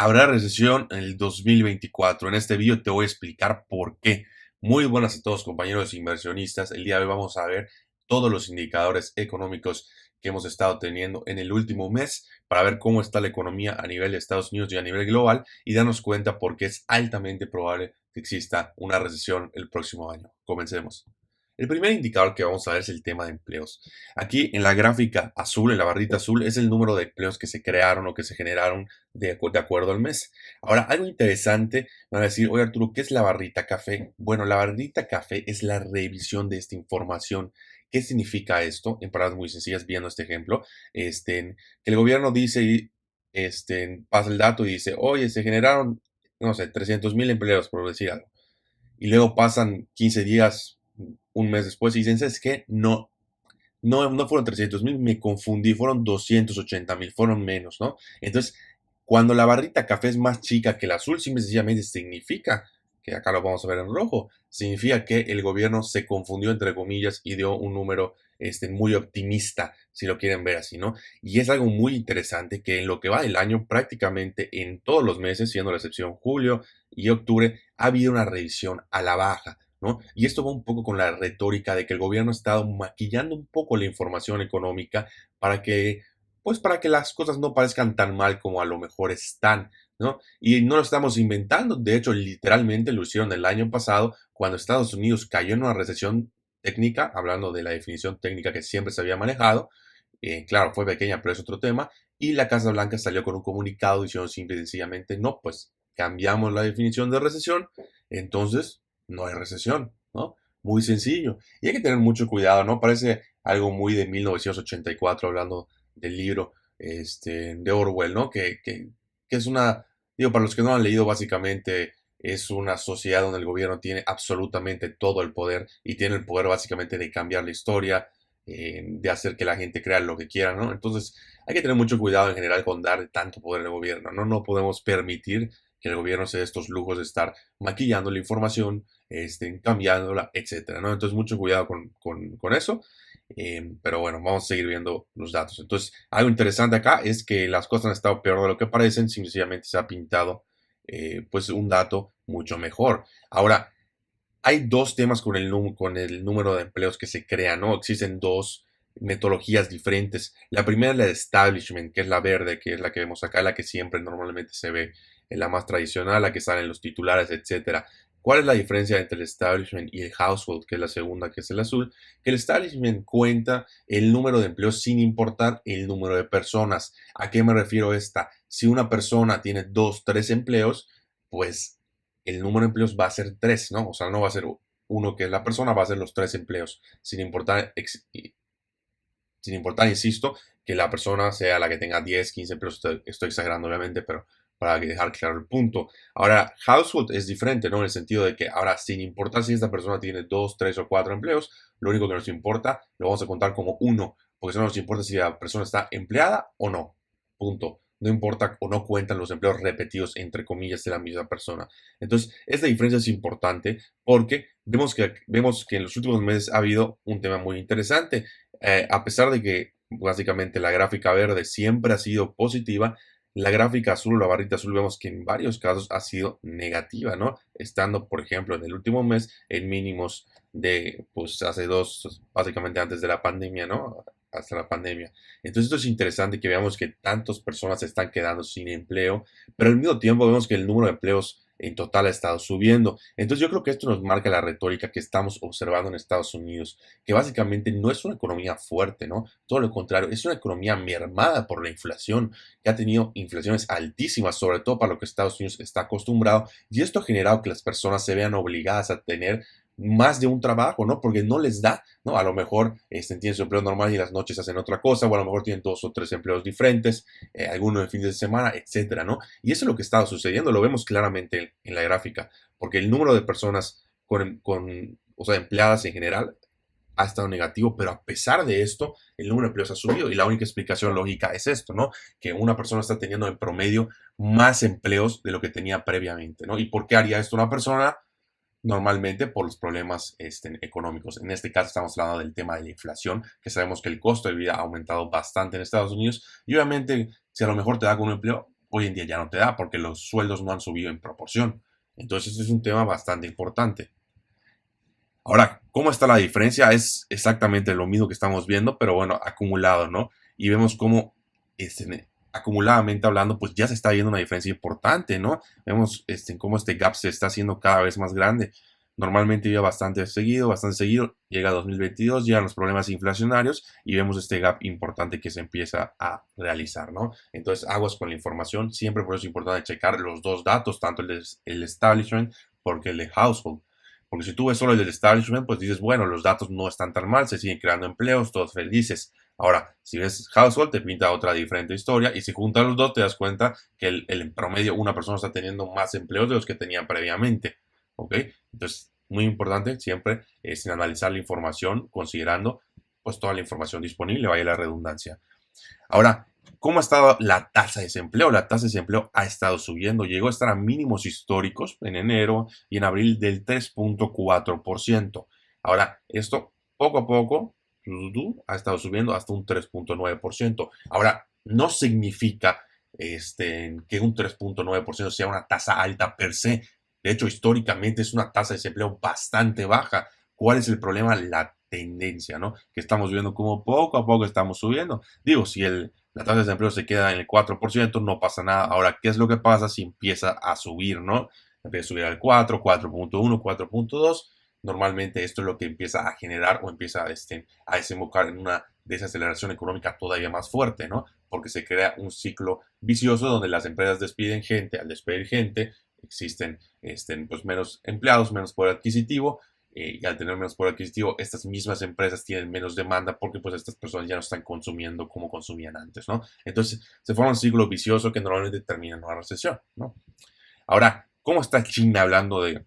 Habrá recesión en el 2024. En este video te voy a explicar por qué. Muy buenas a todos compañeros inversionistas. El día de hoy vamos a ver todos los indicadores económicos que hemos estado teniendo en el último mes para ver cómo está la economía a nivel de Estados Unidos y a nivel global y darnos cuenta por qué es altamente probable que exista una recesión el próximo año. Comencemos. El primer indicador que vamos a ver es el tema de empleos. Aquí en la gráfica azul, en la barrita azul, es el número de empleos que se crearon o que se generaron de acuerdo al mes. Ahora, algo interesante, van a decir, oye Arturo, ¿qué es la barrita café? Bueno, la barrita café es la revisión de esta información. ¿Qué significa esto? En palabras muy sencillas, viendo este ejemplo, que el gobierno dice, pasa el dato y dice, oye, se generaron, no sé, 300,000 empleos, por decir algo. Y luego pasan 15 días, un mes después y dicen, ¿sabes qué? No fueron 300,000, me confundí, fueron 280,000, fueron menos, ¿no? Entonces, cuando la barrita café es más chica que el azul, simple y sencillamente significa, que acá lo vamos a ver en rojo, significa que el gobierno se confundió entre comillas y dio un número muy optimista, si lo quieren ver así, ¿no? Y es algo muy interesante que en lo que va del año, prácticamente en todos los meses, siendo la excepción julio y octubre, ha habido una revisión a la baja. ¿No? Y esto va un poco con la retórica de que el gobierno ha estado maquillando un poco la información económica para que, pues para que las cosas no parezcan tan mal como a lo mejor están, ¿no? Y no lo estamos inventando, de hecho, literalmente lo hicieron el año pasado cuando Estados Unidos cayó en una recesión técnica, hablando de la definición técnica que siempre se había manejado, claro, fue pequeña, pero es otro tema, y la Casa Blanca salió con un comunicado diciendo simple y sencillamente, no, pues cambiamos la definición de recesión, entonces no hay recesión, ¿no? Muy sencillo. Y hay que tener mucho cuidado, ¿no? Parece algo muy de 1984 hablando del libro de Orwell, ¿no? Que es una, digo, para los que no lo han leído, básicamente es una sociedad donde el gobierno tiene absolutamente todo el poder y tiene el poder básicamente de cambiar la historia, de hacer que la gente crea lo que quiera, ¿no? Entonces hay que tener mucho cuidado en general con dar tanto poder al gobierno, ¿no? No podemos permitir que el gobierno se dé estos lujos de estar maquillando la información, cambiándola, etcétera, ¿no? Entonces, mucho cuidado con eso. Pero bueno, vamos a seguir viendo los datos. Entonces, algo interesante acá es que las cosas han estado peor de lo que parecen, sencillamente se ha pintado pues un dato mucho mejor. Ahora, hay dos temas con el número de empleos que se crean, ¿no? Existen dos metodologías diferentes. La primera es la de establishment, que es la verde, que es la que vemos acá, la que siempre normalmente se ve, la más tradicional, la que sale en los titulares, etcétera. ¿Cuál es la diferencia entre el establishment y el household, que es la segunda, que es el azul? Que el establishment cuenta el número de empleos sin importar el número de personas. ¿A qué me refiero esta? Si una persona tiene dos, tres empleos, pues el número de empleos va a ser tres, ¿no? O sea, no va a ser uno que es la persona, va a ser los tres empleos, sin importar, insisto, que la persona sea la que tenga 10, 15 empleos, estoy exagerando obviamente, pero para dejar claro el punto. Ahora, household es diferente, ¿no? En el sentido de que ahora, sin importar si esta persona tiene 2, 3 o 4 empleos, lo único que nos importa lo vamos a contar como uno, porque eso no nos importa si la persona está empleada o no. Punto. No importa o no cuentan los empleos repetidos, entre comillas, de la misma persona. Entonces, esta diferencia es importante porque vemos que en los últimos meses ha habido un tema muy interesante. A pesar de que básicamente la gráfica verde siempre ha sido positiva, la gráfica azul, la barrita azul, vemos que en varios casos ha sido negativa, ¿no? Estando, por ejemplo, en el último mes en mínimos de, pues, hace dos, básicamente antes de la pandemia, ¿no? Hasta la pandemia. Entonces, esto es interesante que veamos que tantas personas se están quedando sin empleo, pero al mismo tiempo vemos que el número de empleos en total ha estado subiendo. Entonces, yo creo que esto nos marca la retórica que estamos observando en Estados Unidos, que básicamente no es una economía fuerte, ¿no? Todo lo contrario, es una economía mermada por la inflación, que ha tenido inflaciones altísimas, sobre todo para lo que Estados Unidos está acostumbrado, y esto ha generado que las personas se vean obligadas a tener más de un trabajo, ¿no? Porque no les da, ¿no? A lo mejor tienen su empleo normal y las noches hacen otra cosa, o a lo mejor tienen dos o tres empleos diferentes, algunos de fines de semana, etcétera, ¿no? Y eso es lo que está sucediendo, lo vemos claramente en la gráfica, porque el número de personas o sea, empleadas en general ha estado negativo, pero a pesar de esto, el número de empleos ha subido y la única explicación lógica es esto, ¿no? Que una persona está teniendo en promedio más empleos de lo que tenía previamente, ¿no? ¿Y por qué haría esto una persona? Normalmente por los problemas económicos. En este caso estamos hablando del tema de la inflación, que sabemos que el costo de vida ha aumentado bastante en Estados Unidos y obviamente si a lo mejor te da un empleo, hoy en día ya no te da porque los sueldos no han subido en proporción. Entonces, es un tema bastante importante. Ahora, ¿cómo está la diferencia? Es exactamente lo mismo que estamos viendo, pero bueno, acumulado, ¿no? Y vemos cómo, acumuladamente hablando, pues ya se está viendo una diferencia importante, ¿no? Vemos cómo este gap se está haciendo cada vez más grande. Normalmente iba bastante seguido, llega 2022, llegan los problemas inflacionarios y vemos este gap importante que se empieza a realizar, ¿no? Entonces, aguas con la información, siempre por eso es importante checar los dos datos, tanto el establishment porque el de household. Porque si tú ves solo el del establishment, pues dices, bueno, los datos no están tan mal, se siguen creando empleos, todos felices. Ahora, si ves household, te pinta otra diferente historia. Y si juntas los dos, te das cuenta que en promedio una persona está teniendo más empleos de los que tenía previamente. ¿Ok? Entonces, muy importante siempre sin analizar la información, considerando pues toda la información disponible, vaya la redundancia. Ahora, ¿cómo ha estado la tasa de desempleo? La tasa de desempleo ha estado subiendo, llegó a estar a mínimos históricos en enero y en abril del 3.4%. Ahora, esto poco a poco ha estado subiendo hasta un 3.9%. Ahora, no significa que un 3.9% sea una tasa alta per se. De hecho, históricamente es una tasa de desempleo bastante baja. ¿Cuál es el problema? La tendencia, ¿no? Que estamos viendo como poco a poco estamos subiendo. Digo, si la tasa de desempleo se queda en el 4%, no pasa nada. Ahora, ¿qué es lo que pasa si empieza a subir, no? Empieza a subir al 4, 4.1, 4.2. Normalmente esto es lo que empieza a generar o empieza a desembocar en una desaceleración económica todavía más fuerte, ¿no? Porque se crea un ciclo vicioso donde las empresas despiden gente, al despedir gente existen pues menos empleados, menos poder adquisitivo, y al tener menos poder adquisitivo, estas mismas empresas tienen menos demanda porque pues estas personas ya no están consumiendo como consumían antes, ¿no? Entonces se forma un ciclo vicioso que normalmente termina en una recesión, ¿no? Ahora, ¿cómo está China hablando de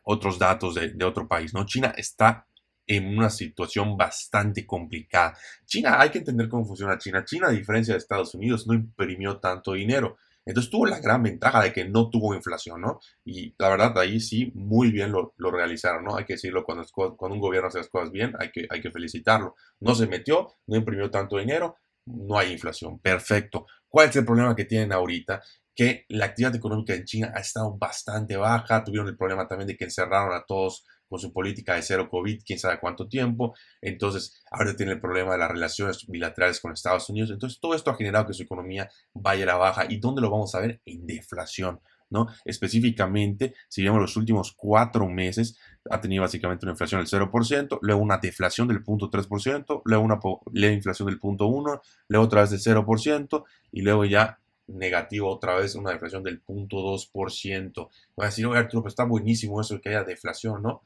otros datos de otro país, ¿no? China está en una situación bastante complicada. China, hay que entender cómo funciona China. China, a diferencia de Estados Unidos, no imprimió tanto dinero. Entonces tuvo la gran ventaja de que no tuvo inflación, ¿no? Y la verdad, ahí sí, muy bien lo realizaron, ¿no? Hay que decirlo, cuando un gobierno hace las cosas bien, hay que felicitarlo. No se metió, no imprimió tanto dinero, no hay inflación. Perfecto. ¿Cuál es el problema que tienen ahorita? Que la actividad económica en China ha estado bastante baja, tuvieron el problema también de que encerraron a todos con su política de cero COVID, quién sabe cuánto tiempo, entonces ahora tiene el problema de las relaciones bilaterales con Estados Unidos, entonces todo esto ha generado que su economía vaya a la baja. ¿Y dónde lo vamos a ver? En deflación, ¿no? Específicamente, si vemos los últimos 4 meses, ha tenido básicamente una inflación del 0%, luego una deflación del 0.3%, luego una leve inflación del 0.1%, luego otra vez del 0%, y luego ya negativo otra vez, una deflación del 0.2%. Voy a decir, oye Arturo, pero está buenísimo eso de que haya deflación, ¿no?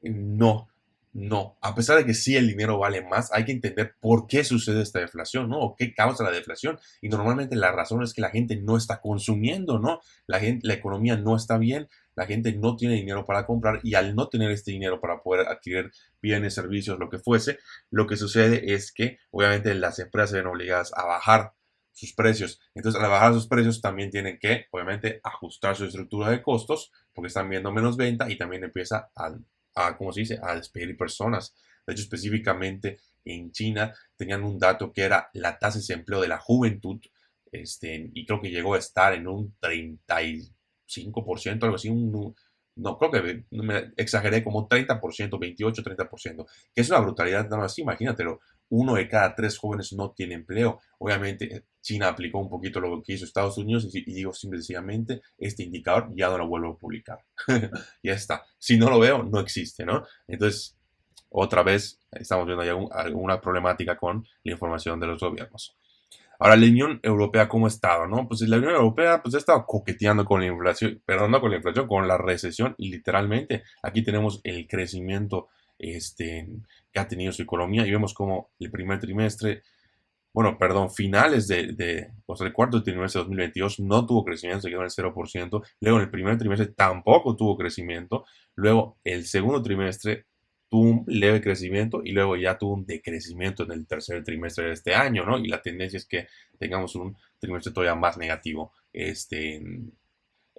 No, no. A pesar de que sí el dinero vale más, hay que entender por qué sucede esta deflación, ¿no? O qué causa la deflación. Y normalmente la razón es que la gente no está consumiendo, ¿no? La economía no está bien, la gente no tiene dinero para comprar y al no tener este dinero para poder adquirir bienes, servicios, lo que fuese, lo que sucede es que obviamente las empresas se ven obligadas a bajar sus precios. Entonces, al bajar sus precios, también tienen que, obviamente, ajustar su estructura de costos porque están viendo menos venta y también empieza ¿cómo se dice?, a despedir personas. De hecho, específicamente en China tenían un dato que era la tasa de desempleo de la juventud, y creo que llegó a estar en un 35%, algo así, no, creo que me exageré, como 30%, 28, 30%, que es una brutalidad, nada más, imagínatelo, 1 de cada 3 jóvenes no tiene empleo. Obviamente, China aplicó un poquito lo que hizo Estados Unidos y digo sencillamente, este indicador ya no lo vuelvo a publicar. Ya está. Si no lo veo, no existe, ¿no? Entonces, otra vez estamos viendo ya alguna problemática con la información de los gobiernos. Ahora, la Unión Europea, ¿cómo ha estado, no? Pues la Unión Europea, pues ha estado coqueteando con la inflación, perdón, no con la inflación, con la recesión, y literalmente aquí tenemos el crecimiento, que ha tenido su economía, y vemos como el primer trimestre, bueno, perdón, finales o sea, el cuarto trimestre de 2022 no tuvo crecimiento, se quedó en el 0%, luego en el primer trimestre tampoco tuvo crecimiento, luego el segundo trimestre tuvo un leve crecimiento y luego ya tuvo un decrecimiento en el tercer trimestre de este año, ¿no? Y la tendencia es que tengamos un trimestre todavía más negativo, en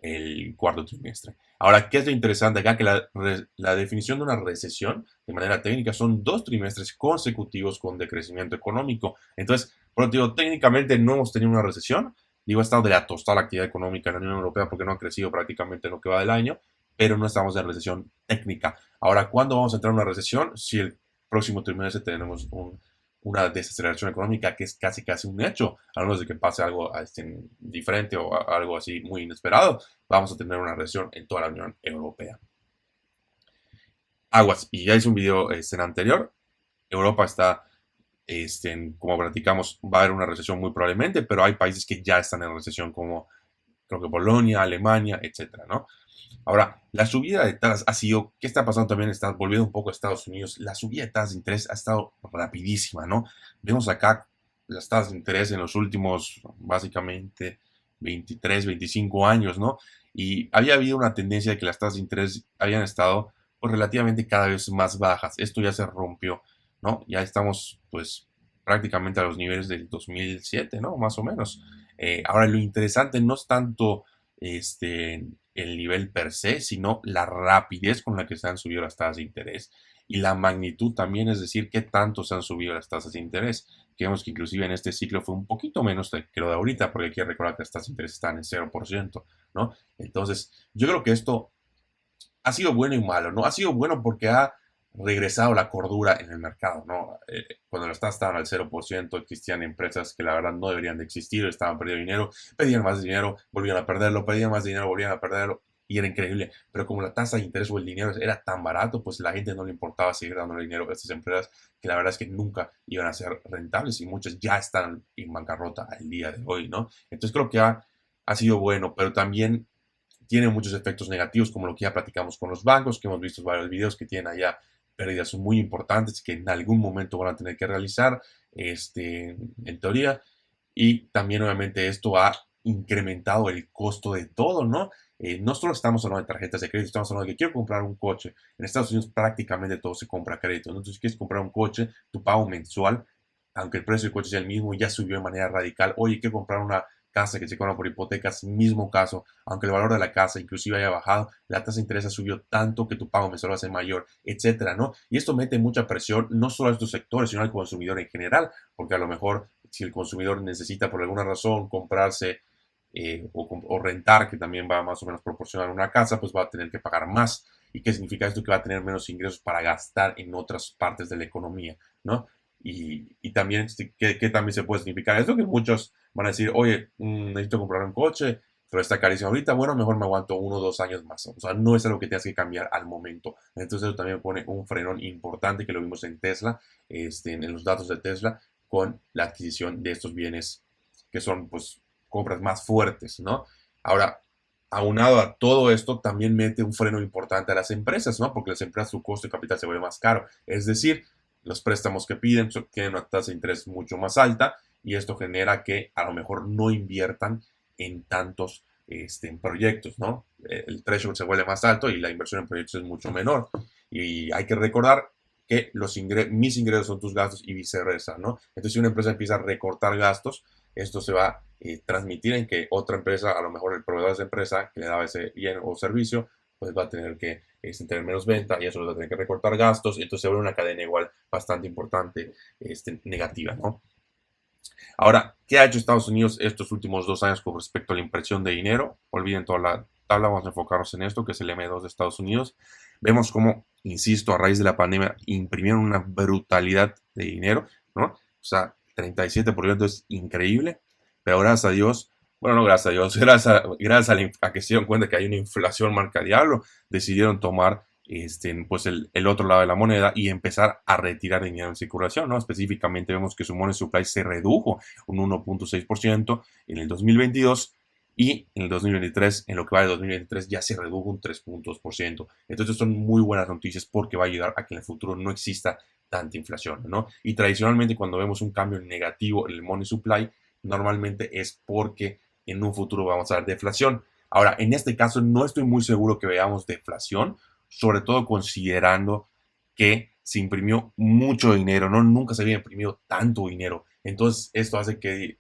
el cuarto trimestre. Ahora, ¿qué es lo interesante acá? Que la definición de una recesión, de manera técnica, son 2 trimestres consecutivos con decrecimiento económico. Entonces, por lo digo, técnicamente no hemos tenido una recesión, Digo, ha estado de la tostada la actividad económica en la Unión Europea porque no ha crecido prácticamente en lo que va del año, pero no estamos en recesión técnica. Ahora, ¿cuándo vamos a entrar en una recesión? Si el próximo trimestre tenemos una desaceleración económica que es casi un hecho, a menos de que pase algo diferente o algo así muy inesperado, vamos a tener una recesión en toda la Unión Europea. Aguas, y ya hice un video en anterior, Europa está, como platicamos, va a haber una recesión muy probablemente, pero hay países que ya están en recesión, como creo que Polonia, Alemania, etcétera, ¿no? Ahora, la subida de tasas ha sido, ¿qué está pasando también? Está volviendo un poco a Estados Unidos. La subida de tasas de interés ha estado rapidísima, ¿no? Vemos acá las tasas de interés en los últimos, básicamente, 23, 25 años, ¿no? Y había habido una tendencia de que las tasas de interés habían estado, pues, relativamente cada vez más bajas. Esto ya se rompió, ¿no? Ya estamos, pues, prácticamente a los niveles del 2007, ¿no? Más o menos. Ahora, lo interesante no es tanto, el nivel per se, sino la rapidez con la que se han subido las tasas de interés y la magnitud también, es decir, qué tanto se han subido las tasas de interés. Que vemos que inclusive en este ciclo fue un poquito menos que lo de ahorita, porque hay que recordar que las tasas de interés están en 0%, ¿no? Entonces, yo creo que esto ha sido bueno y malo, ¿no? Ha sido bueno porque ha regresado la cordura en el mercado, ¿no? Cuando las tasas estaban al 0%, existían empresas que la verdad no deberían de existir, estaban perdiendo dinero, pedían más dinero, volvían a perderlo, pedían más dinero, volvían a perderlo, y era increíble. Pero como la tasa de interés o el dinero era tan barato, pues la gente no le importaba seguir dando dinero a estas empresas que la verdad es que nunca iban a ser rentables y muchas ya están en bancarrota al día de hoy, ¿no? Entonces creo que ha sido bueno, pero también tiene muchos efectos negativos, como lo que ya platicamos con los bancos, que hemos visto varios videos que tienen allá pérdidas muy importantes que en algún momento van a tener que realizar, en teoría. Y también obviamente esto ha incrementado el costo de todo, ¿no? No solo estamos hablando de tarjetas de crédito, estamos hablando de que quiero comprar un coche. En Estados Unidos prácticamente todo se compra a crédito. Entonces, si quieres comprar un coche, tu pago mensual, aunque el precio del coche sea el mismo, ya subió de manera radical. Oye, quiero comprar una casa que se compra por hipotecas, mismo caso, aunque el valor de la casa inclusive haya bajado, la tasa de interés ha subido tanto que tu pago mensual va a ser mayor, etcétera, ¿no? Y esto mete mucha presión no solo a estos sectores, sino al consumidor en general, porque a lo mejor si el consumidor necesita por alguna razón comprarse o rentar, que también va más o menos proporcionar una casa, pues va a tener que pagar más. ¿Y qué significa esto? Que va a tener menos ingresos para gastar en otras partes de la economía, ¿no? Y también, ¿qué también se puede significar esto? Que muchos van a decir, oye, necesito comprar un coche, pero está carísimo ahorita, bueno, mejor me aguanto 1 o 2 años más. O sea, no es algo que tengas que cambiar al momento. Entonces eso también pone un frenón importante que lo vimos en Tesla, en los datos de Tesla, con la adquisición de estos bienes que son, pues, compras más fuertes, ¿no? Ahora, aunado a todo esto, también mete un freno importante a las empresas, ¿no? Porque las empresas, su costo de capital se vuelve más caro. Es decir, los préstamos que piden tienen una tasa de interés mucho más alta y esto genera que a lo mejor no inviertan en tantos en proyectos, ¿no? El threshold se vuelve más alto y la inversión en proyectos es mucho menor. Y hay que recordar que mis ingresos son tus gastos y viceversa, ¿no? Entonces, si una empresa empieza a recortar gastos, esto se va a transmitir en que otra empresa, a lo mejor el proveedor de esa empresa que le daba ese bien o servicio, pues va a tener que tener menos venta y eso va a tener que recortar gastos, y entonces se vuelve una cadena igual bastante importante, negativa, ¿no? Ahora, ¿qué ha hecho Estados Unidos estos últimos 2 años con respecto a la impresión de dinero? Olviden toda la tabla, vamos a enfocarnos en esto, que es el M2 de Estados Unidos. Vemos cómo, insisto, a raíz de la pandemia imprimieron una brutalidad de dinero, ¿no? O sea, 37% es increíble, pero gracias a Dios, bueno, no gracias a Dios, gracias a que se dieron cuenta que hay una inflación marca diablo, decidieron tomar pues el otro lado de la moneda y empezar a retirar dinero en circulación, ¿no? Específicamente vemos que su money supply se redujo un 1.6% en el 2022 y en el 2023, en lo que va de 2023, ya se redujo un 3 puntos por ciento. Entonces son muy buenas noticias porque va a ayudar a que en el futuro no exista tanta inflación, ¿no? Y tradicionalmente cuando vemos un cambio negativo en el money supply, normalmente es porque en un futuro vamos a ver deflación. Ahora, en este caso no estoy muy seguro que veamos deflación, sobre todo considerando que se imprimió mucho dinero, ¿no? Nunca se había imprimido tanto dinero. Entonces, esto hace que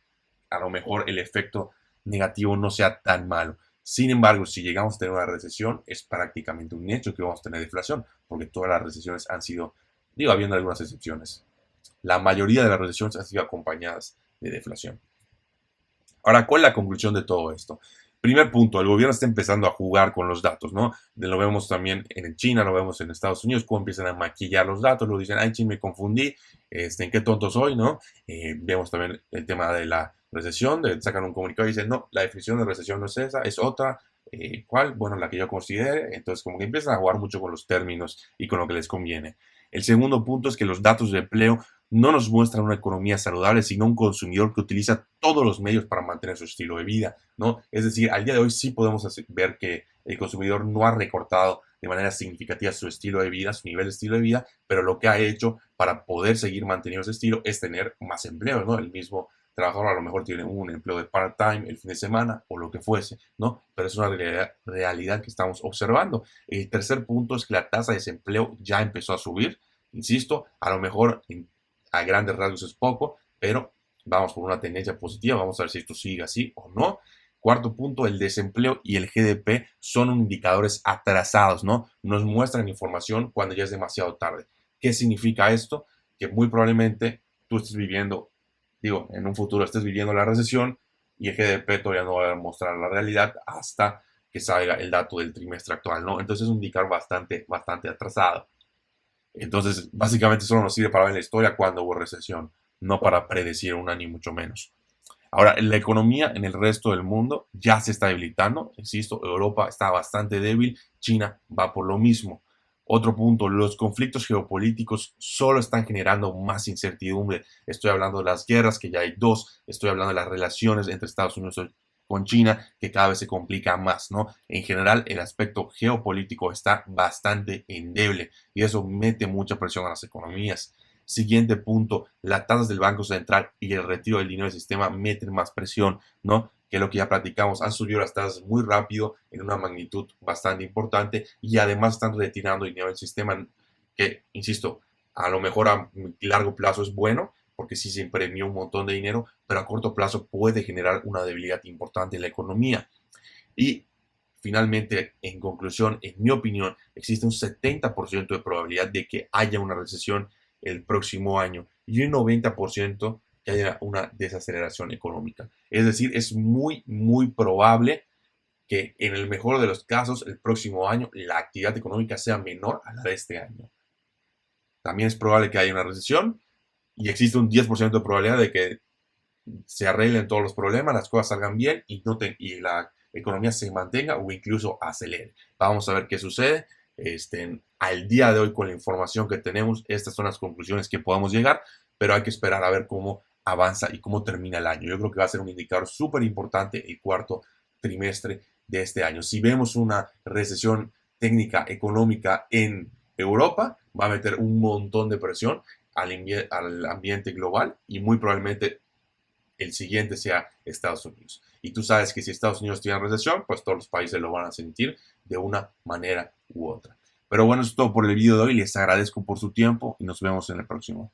a lo mejor el efecto negativo no sea tan malo. Sin embargo, si llegamos a tener una recesión, es prácticamente un hecho que vamos a tener deflación, porque todas las recesiones han sido, digo, habiendo algunas excepciones, la mayoría de las recesiones han sido acompañadas de deflación. Ahora, ¿cuál es la conclusión de todo esto? Primer punto, el gobierno está empezando a jugar con los datos, ¿no? Lo vemos también en China, lo vemos en Estados Unidos, cómo empiezan a maquillar los datos, lo dicen, ay, ching, me confundí, ¿en qué tonto soy, no? Vemos también el tema de la recesión, sacan un comunicado y dicen, no, la definición de recesión no es esa, es otra. ¿Cuál? Bueno, la que yo considere. Entonces, como que empiezan a jugar mucho con los términos y con lo que les conviene. El segundo punto es que los datos de empleo no nos muestran una economía saludable, sino un consumidor que utiliza todos los medios para mantener su estilo de vida, ¿no? Es decir, al día de hoy sí podemos ver que el consumidor no ha recortado de manera significativa su estilo de vida, su nivel de estilo de vida, pero lo que ha hecho para poder seguir manteniendo ese estilo es tener más empleos, ¿no? El mismo trabajador a lo mejor tiene un empleo de part-time el fin de semana o lo que fuese, ¿no? Pero es una realidad que estamos observando. El tercer punto es que la tasa de desempleo ya empezó a subir, insisto, a lo mejor a grandes rasgos es poco, pero vamos por una tendencia positiva, vamos a ver si esto sigue así o no. Cuarto punto, el desempleo y el GDP son indicadores atrasados, ¿no? Nos muestran información cuando ya es demasiado tarde. ¿Qué significa esto? Que muy probablemente tú estés viviendo, digo, en un futuro estés viviendo la recesión y el GDP todavía no va a mostrar la realidad hasta que salga el dato del trimestre actual, ¿no? Entonces es un indicador bastante atrasado. Entonces, básicamente solo nos sirve para ver la historia cuando hubo recesión, no para predecir una ni mucho menos. Ahora, la economía en el resto del mundo ya se está debilitando. Insisto, Europa está bastante débil, China va por lo mismo. Otro punto, los conflictos geopolíticos solo están generando más incertidumbre. Estoy hablando de las guerras, que ya hay dos. Estoy hablando de las relaciones entre Estados Unidos con China, que cada vez se complica más, ¿no? En general, el aspecto geopolítico está bastante endeble y eso mete mucha presión a las economías. Siguiente punto, las tasas del Banco Central y el retiro del dinero del sistema meten más presión, ¿no? Que lo que ya platicamos, han subido las tasas muy rápido, en una magnitud bastante importante, y además están retirando dinero del sistema, que, insisto, a lo mejor a largo plazo es bueno, porque sí se imprimió un montón de dinero, pero a corto plazo puede generar una debilidad importante en la economía. Y finalmente, en conclusión, en mi opinión, existe un 70% de probabilidad de que haya una recesión el próximo año y un 90% que haya una desaceleración económica. Es decir, es muy probable que en el mejor de los casos el próximo año la actividad económica sea menor a la de este año. También es probable que haya una recesión y existe un 10% de probabilidad de que se arreglen todos los problemas, las cosas salgan bien y la economía se mantenga o incluso acelere. Vamos a ver qué sucede. Al día de hoy, con la información que tenemos, estas son las conclusiones que podemos llegar, pero hay que esperar a ver cómo avanza y cómo termina el año. Yo creo que va a ser un indicador súper importante el cuarto trimestre de este año. Si vemos una recesión técnica económica en Europa, va a meter un montón de presión al ambiente global y muy probablemente el siguiente sea Estados Unidos. Y tú sabes que si Estados Unidos tiene recesión, pues todos los países lo van a sentir de una manera u otra. Pero bueno, eso es todo por el video de hoy. Les agradezco por su tiempo y nos vemos en el próximo.